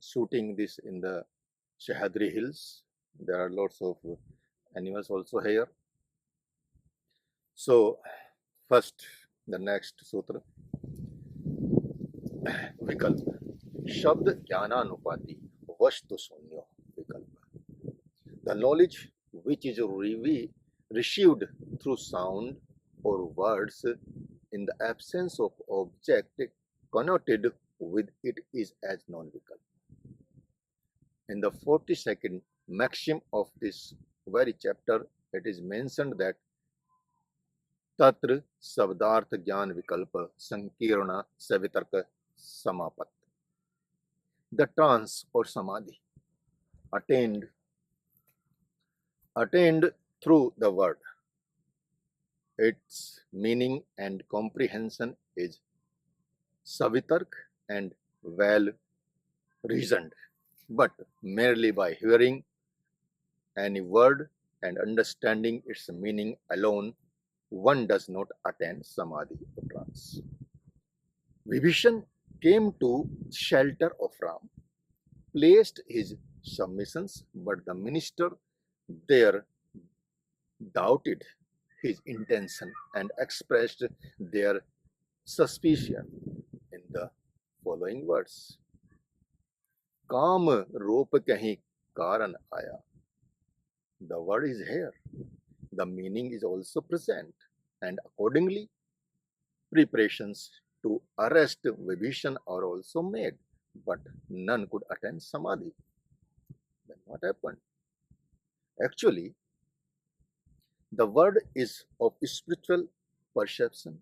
shooting this in the Sahyadri Hills. There are lots of animals also here. So, first, the next sutra, Vikalpa. Shabd Jnananupati Vastu Sunyo Vikalpa. The knowledge which is received through sound or words in the absence of object connoted with it is as non-vikalpa. In the 42nd maxim of this very chapter, it is mentioned that Tatra Sabdarth Jnana Vikalpa Sankirna Savitarka Samapat. The trance or samadhi attained through the word. Its meaning and comprehension is savitark and well reasoned, but merely by hearing any word and understanding its meaning alone, one does not attain samadhi or trance. Vibhishan came to shelter of Ram, placed his submissions, but the minister there doubted his intention and expressed their suspicion in the following words. Kam roop kahin karan aya. The word is here. The meaning is also present, and accordingly, preparations to arrest Vibhishan are also made, but none could attain samadhi. Then what happened? Actually, the word is of spiritual perception,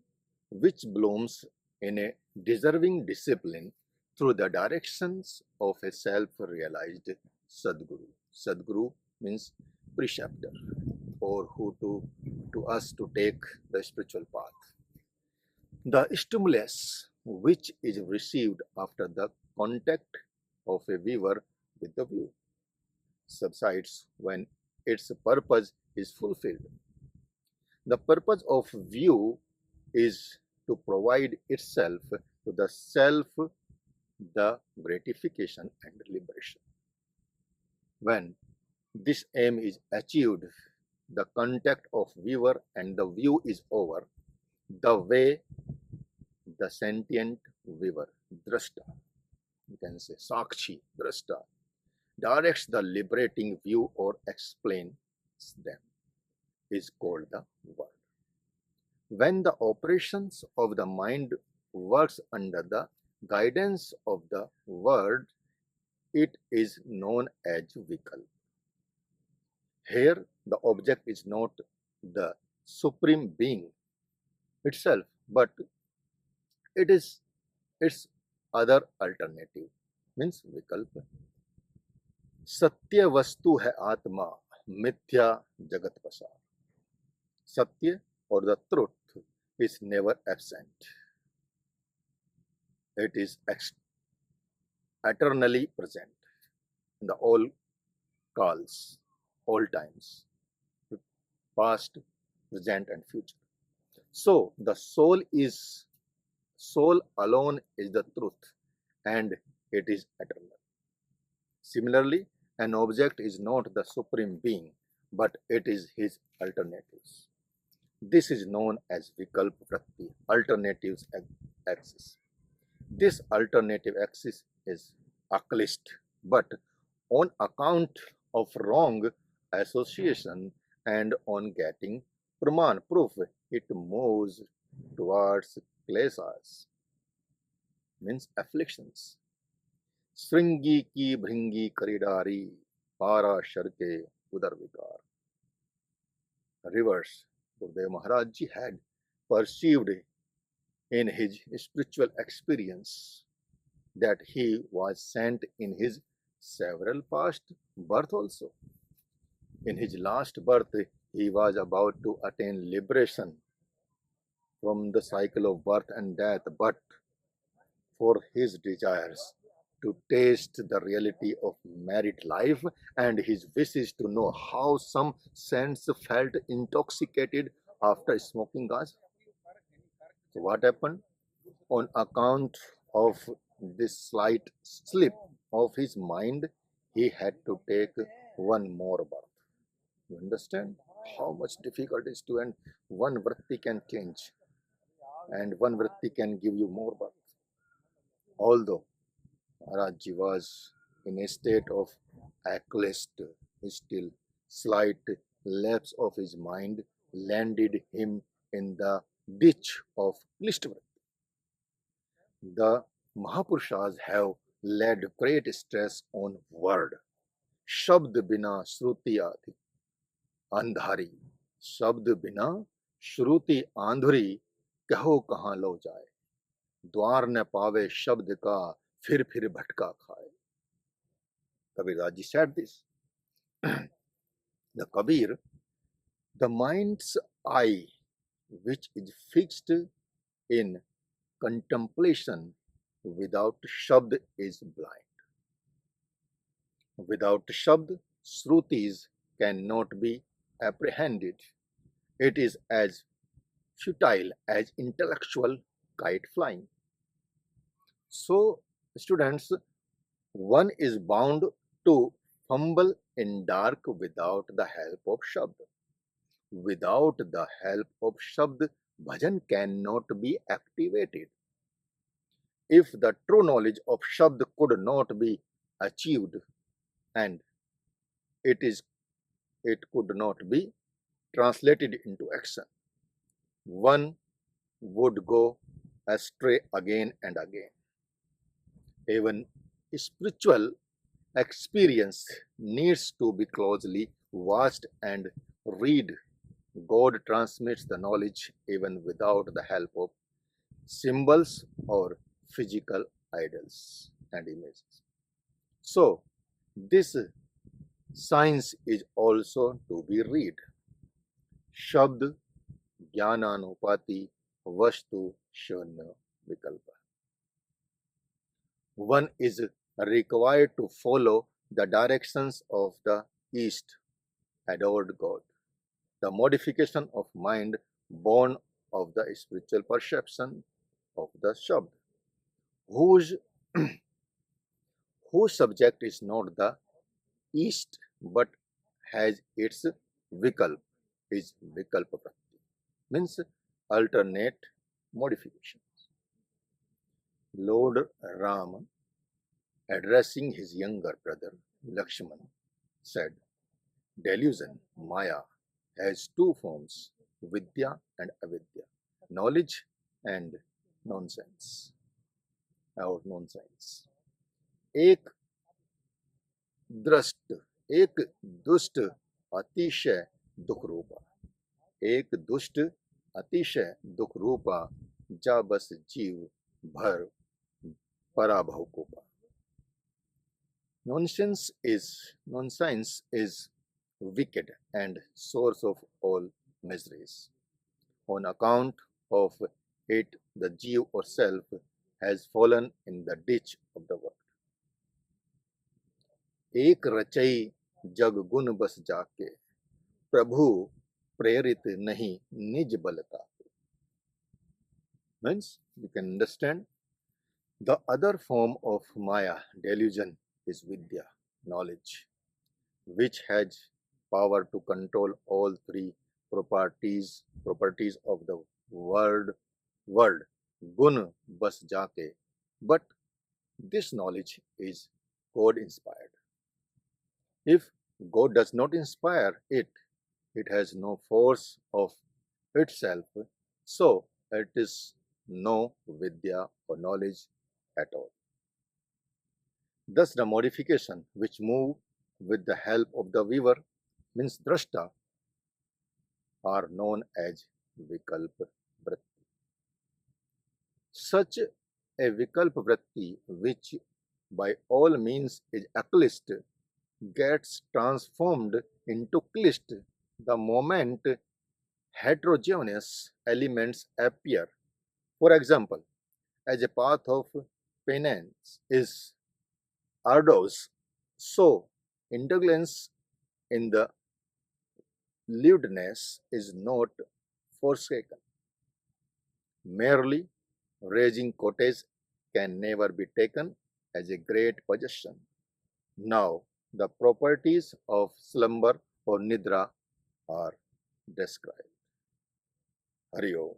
which blooms in a deserving discipline through the directions of a self-realized Sadguru. Sadguru means preceptor, or who to us to take the spiritual path. The stimulus which is received after the contact of a viewer with the view subsides when its purpose is fulfilled. The purpose of view is to provide itself to the self the gratification and liberation. When this aim is achieved, the contact of viewer and the view is over, the way the sentient viewer, drashta, you can say sakshi, drashta, directs the liberating view or explains them, is called the word. When the operations of the mind works under the guidance of the word, it is known as vikalpa. Here, the object is not the supreme being itself, but it is its other alternative, means vikalpa. Satya vastu hai atma, mithya jagat pasar. Satya or the truth is never absent. It is eternally present in the all calls, all times, past, present, and future. So the soul alone is the truth, and it is eternal. Similarly, an object is not the supreme being, but it is his alternatives. This is known as vikalpa vritti, alternatives axis. This alternative axis is accursed, but on account of wrong association and on getting praman, proof, it moves towards klesas, means afflictions. Sringi ki bhringi karidari, para sharke udar vikar. Reverse, Gurudev Maharaj Ji had perceived in his spiritual experience that he was sent in his several past birth also. In his last birth, he was about to attain liberation from the cycle of birth and death, but for his desires to taste the reality of married life and his wishes to know how some saints felt intoxicated after smoking gas. So what happened? On account of this slight slip, of his mind, he had to take one more birth. You understand how much difficult it is to, and one vritti can change, and one vritti can give you more birth. Although Maharaj was in a state of accursed, still slight lapse of his mind landed him in the ditch of Klishta. The Mahapurushas have laid great stress on word. Shabd bina shruti adi andhari. Shabd bina shruti andhuri कहो कहाँ लो जाए द्वार न पावे शब्द का फिर भटका खाए. Kabir ji said this. The Kabir, the mind's eye, which is fixed in contemplation without shabd, is blind. Without shabd, shrutis cannot be apprehended. It is as futile as intellectual kite flying. So, students, one is bound to fumble in dark without the help of shabd. Without the help of shabd, bhajan cannot be activated. If the true knowledge of shabd could not be achieved, and it could not be translated into action, one would go astray again and again. Even spiritual experience needs to be closely watched and read. God transmits the knowledge even without the help of symbols or physical idols and images. So, this science is also to be read. Shabd Jnananupati Vastu Shana Vikalpa. One is required to follow the directions of the East, adored God. The modification of mind born of the spiritual perception of the Shabd, whose subject is not the East but has its vikalp, is vikalpa prakti, means alternate modifications. Lord Rama, addressing his younger brother Lakshman, said, delusion, Maya, has two forms, Vidya and Avidya, knowledge and nonsense, or nonsense. एक दृष्ट, एक दुष्ट अतिशय दुख रूपा, एक दुष्ट अतिशय दुख रूपा, जा बस जीव भर पराभव को पा. Nonsense is wicked and source of all miseries. On account of it, the jiva or self has fallen in the ditch of the world. एक रचई जग गुण बस जाके प्रभु प्रेरित नहीं निज बल ताके. Means you can understand the other form of Maya, delusion, is Vidya, knowledge, which has power to control all three properties of the world, gun bas jaake. But this knowledge is God inspired. If God does not inspire it, it has no force of itself, so it is no Vidya or knowledge at all. Thus, the modification which move with the help of the weaver, means drashta, are known as vikalpa vritti. Such a vikalpa vritti, which by all means is accursed, gets transformed into klist the moment heterogeneous elements appear. For example, as a path of penance is arduous, so indulgence in the lewdness is not forsaken. Merely raising cottage can never be taken as a great possession. Now, the properties of slumber or nidra are described. Hari Om.